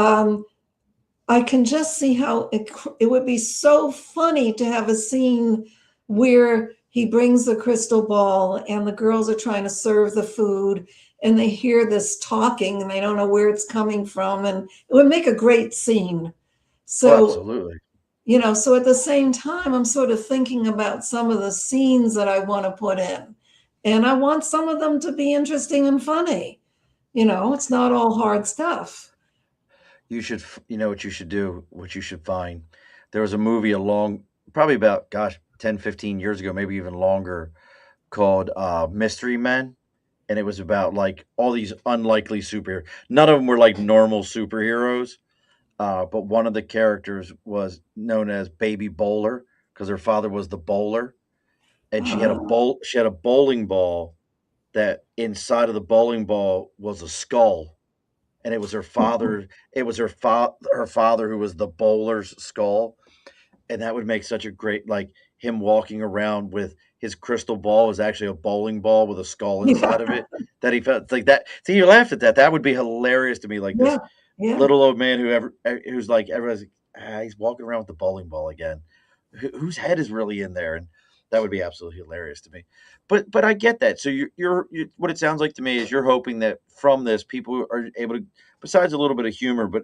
Speaker 2: I can just see how it would be so funny to have a scene where he brings the crystal ball and the girls are trying to serve the food and they hear this talking and they don't know where it's coming from. And it would make a great scene.
Speaker 1: Oh,
Speaker 2: So,
Speaker 1: absolutely.
Speaker 2: so at the same time, I'm sort of thinking about some of the scenes that I want to put in. And I want some of them to be interesting and funny. It's not all hard stuff.
Speaker 1: You know what you should do, what you should find. There was a movie probably about, gosh, 10, 15 years ago, maybe even longer, called Mystery Men. And it was about like all these unlikely superheroes. None of them were like normal superheroes, but one of the characters was known as Baby Bowler because her father was the bowler, and she had a
Speaker 2: Uh,
Speaker 1: bowl. She had a bowling ball that inside of the bowling ball was a skull, and it was her father. It was her father who was the bowler's skull, and that would make such a great like him walking around with his crystal ball was actually a bowling ball with a skull inside of
Speaker 2: yeah,
Speaker 1: it that he felt like that. See, you laughed at that. That would be hilarious to me. Like
Speaker 2: yeah,
Speaker 1: this
Speaker 2: yeah.
Speaker 1: little old man who's like everyone's he's walking around with the bowling ball again. Whose head is really in there? And that would be absolutely hilarious to me. But I get that. So you're what it sounds like to me is you're hoping that from this people are able to, besides a little bit of humor, but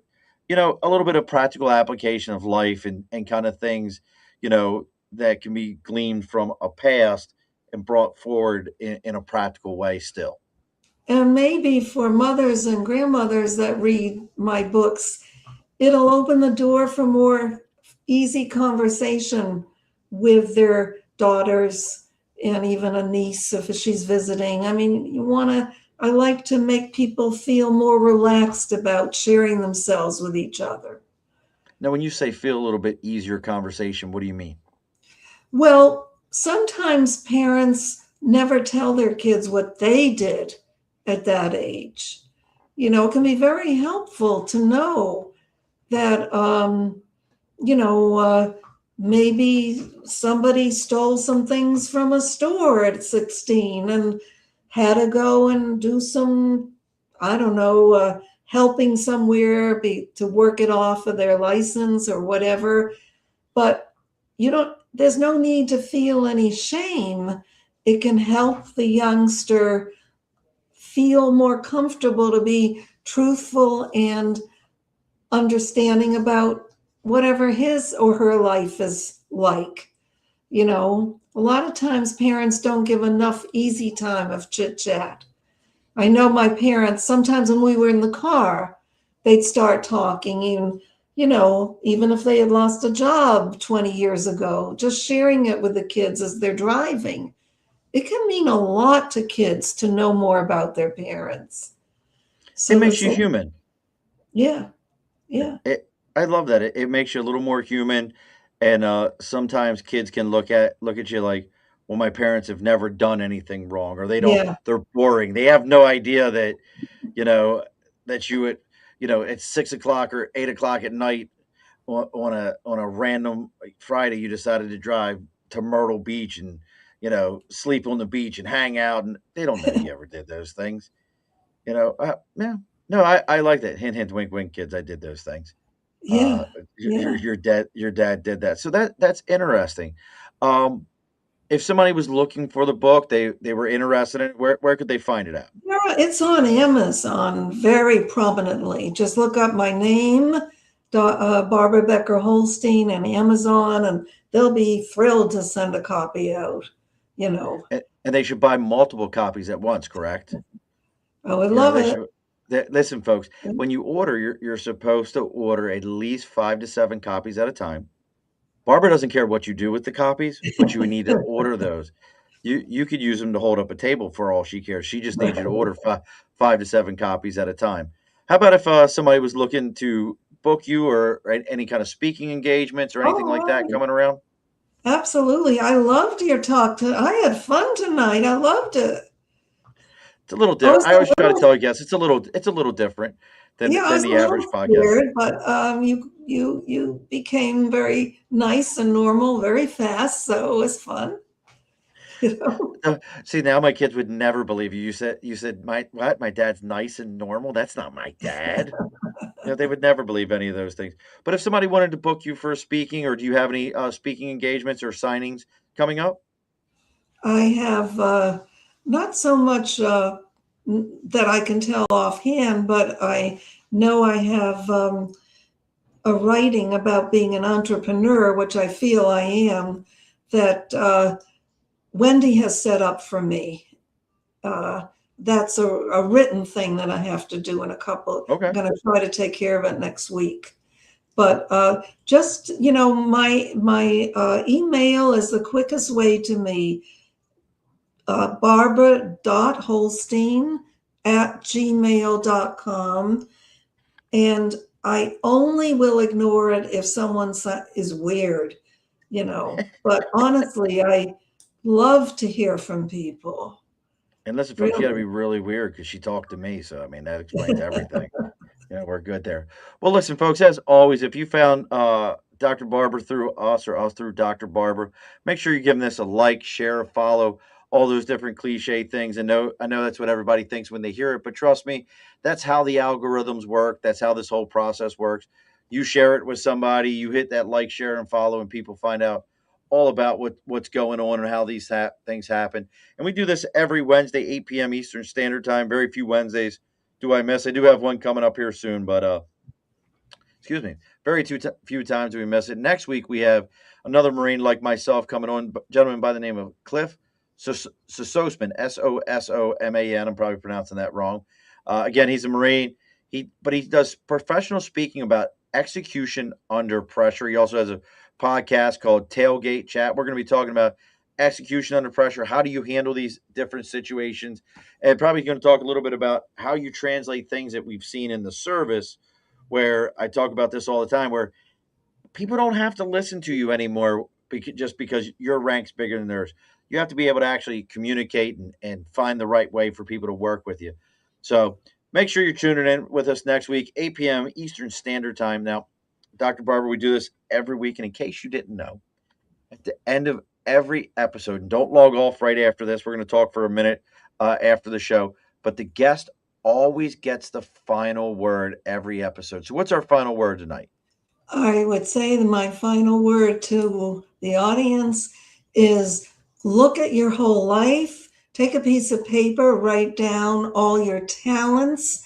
Speaker 1: a little bit of practical application of life and kind of things, that can be gleaned from a past and brought forward in a practical way still.
Speaker 2: And maybe for mothers and grandmothers that read my books, it'll open the door for more easy conversation with their daughters and even a niece if she's visiting. I mean, I like to make people feel more relaxed about sharing themselves with each other.
Speaker 1: Now, when you say feel a little bit easier conversation, what do you mean?
Speaker 2: Well, sometimes parents never tell their kids what they did at that age. It can be very helpful to know that, you know, uh, maybe somebody stole some things from a store at 16 and had to go and do some, I don't know, helping somewhere to work it off of their license or whatever. But there's no need to feel any shame. It can help the youngster feel more comfortable to be truthful and understanding about whatever his or her life is like. A lot of times parents don't give enough easy time of chit chat. I know my parents, sometimes when we were in the car, they'd start talking, even if they had lost a job 20 years ago, just sharing it with the kids as they're driving. It can mean a lot to kids to know more about their parents.
Speaker 1: It
Speaker 2: So
Speaker 1: makes
Speaker 2: it's,
Speaker 1: you human.
Speaker 2: yeah, yeah,
Speaker 1: I love that. It makes you a little more human, and sometimes kids can look at you like, well, my parents have never done anything wrong, or
Speaker 2: yeah,
Speaker 1: they're boring. They have no idea that you know that you would at 6 o'clock or 8 o'clock at night on a random Friday you decided to drive to Myrtle Beach and sleep on the beach and hang out, and they don't know you ever did those things. Yeah, no, I like that. Hint, hint, wink, wink, kids. I did those things. Uh,
Speaker 2: yeah,
Speaker 1: your
Speaker 2: yeah.
Speaker 1: your dad did that, so that's interesting. Um, if somebody was looking for the book, they were interested in it, where could they find it at?
Speaker 2: Yeah, it's on Amazon very prominently. Just look up my name, Barbara Becker Holstein, and Amazon, and they'll be thrilled to send a copy out. You know,
Speaker 1: And they should buy multiple copies at once, correct?
Speaker 2: I would
Speaker 1: You know,
Speaker 2: love
Speaker 1: they
Speaker 2: it.
Speaker 1: should. Listen, folks, when you order, you're supposed to order at least 5 to 7 copies at a time. Barbara doesn't care what you do with the copies, but you need to order those. You could use them to hold up a table for all she cares. She just needs you to order 5 to 7 copies at a time. How about if somebody was looking to book you or any kind of speaking engagements or anything
Speaker 2: All
Speaker 1: like that
Speaker 2: right.
Speaker 1: coming around?
Speaker 2: Absolutely. I loved your talk. I had fun tonight. I loved it.
Speaker 1: It's a little
Speaker 2: I
Speaker 1: different.
Speaker 2: was
Speaker 1: I always
Speaker 2: a
Speaker 1: try to
Speaker 2: little,
Speaker 1: tell guests it's a little different
Speaker 2: yeah, I
Speaker 1: than
Speaker 2: was a
Speaker 1: the average
Speaker 2: little
Speaker 1: podcast.
Speaker 2: scared, but you became very nice and normal very fast, so it was fun. You know?
Speaker 1: See, now my kids would never believe you. You said my what? My dad's nice and normal. That's not my dad. You know, they would never believe any of those things. But if somebody wanted to book you for speaking, or do you have any speaking engagements or signings coming up?
Speaker 2: I have not so much that I can tell offhand, but I know I have a writing about being an entrepreneur, which I feel I am, that Wendy has set up for me. Uh, that's a written thing that I have to do in a couple. I'm
Speaker 1: Okay.
Speaker 2: going to try to take care of it next week. But just my email is the quickest way to me. Barbara.Holstein@gmail.com. And I only will ignore it if someone is weird, But honestly, I love to hear from people.
Speaker 1: And listen, folks, you got to be
Speaker 2: Really.
Speaker 1: really weird because she talked to me. So, I mean, that explains everything. We're good there. Well, listen, folks, as always, if you found Dr. Barber through us or us through Dr. Barber, make sure you're giving this a like, share, a follow, all those different cliche things. And I know that's what everybody thinks when they hear it, but trust me, that's how the algorithms work. That's how this whole process works. You share it with somebody, you hit that like, share, and follow, and people find out all about what's going on and how these things happen. And we do this every Wednesday, 8 p.m. Eastern Standard Time. Very few Wednesdays do I miss. I do have one coming up here soon, but excuse me, very few times do we miss it. Next week we have another Marine like myself coming on, gentleman by the name of Cliff Sososman, Sosman. I'm probably pronouncing that wrong. Again, he's a Marine. But he does professional speaking about execution under pressure. He also has a podcast called Tailgate Chat. We're going to be talking about execution under pressure. How do you handle these different situations? And probably going to talk a little bit about how you translate things that we've seen in the service, where I talk about this all the time, where people don't have to listen to you anymore just because your rank's bigger than theirs. You have to be able to actually communicate and find the right way for people to work with you. So make sure you're tuning in with us next week, 8 p.m. Eastern Standard Time. Now, Dr. Barber, we do this every week. And in case you didn't know, at the end of every episode, and don't log off right after this, we're going to talk for a minute after the show, but the guest always gets the final word every episode. So what's our final word tonight?
Speaker 2: I would say that my final word to the audience is look at your whole life, take a piece of paper, write down all your talents,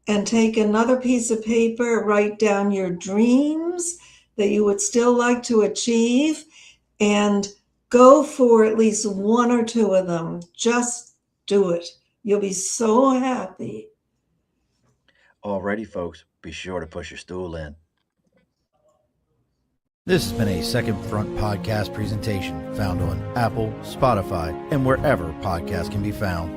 Speaker 2: and take another piece of paper, write down your dreams that you would still like to achieve, and go for at least one or two of them. Just do it. You'll be so happy.
Speaker 1: Alrighty, folks, be sure to push your stool in.
Speaker 3: This has been a Second Front podcast presentation found on Apple, Spotify, and wherever podcasts can be found.